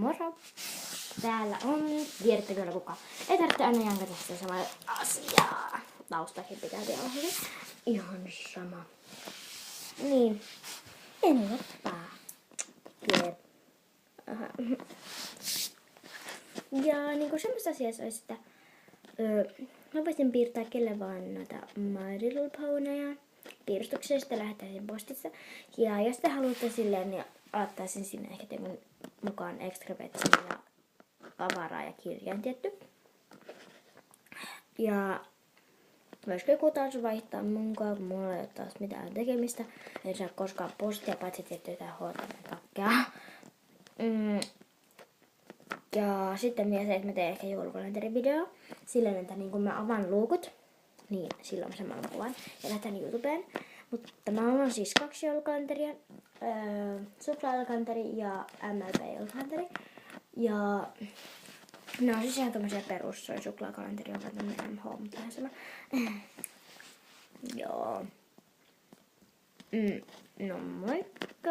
Moro! Täällä on, tiedätte kyllä kuka. Ei tarvitse aina jankata sitä samaa asiaa. Taustakin pitää vielä hyvin. Ihan sama. Niin. Enempää. Ja niinku semmoista asiassa olisi, että mä voisin piirtää kelle vaan noita My Little Ponyja. Piirustuksesta lähettäisin postissa. Ja jos te haluatte silleen, niin laittaisin sinne ehkä teidän mukaan extra vetsin ja tavaraa ja kirjan tietty. Ja myös joku taas vaihtaa munkaan, kun mulla ei ole taas mitään tekemistä. En saa koskaan postia, paitsi tietty jotain takkia. Ja sitten vielä se, että mä teen ehkä joulukalenterivideo. Silleen, että niin kun mä avaan luukut, niin silloin samalla kuvan ja lähetän YouTubeen. Mutta mä oon siis 2 joulukalenteria. Suklaa-joulukalenteri ja MLP-joulukalenteri. Ja ne on siis ihan tommosia perus, suklaakalenteri on tämmönen MH, mutta ihan sama. Joo. No moikka!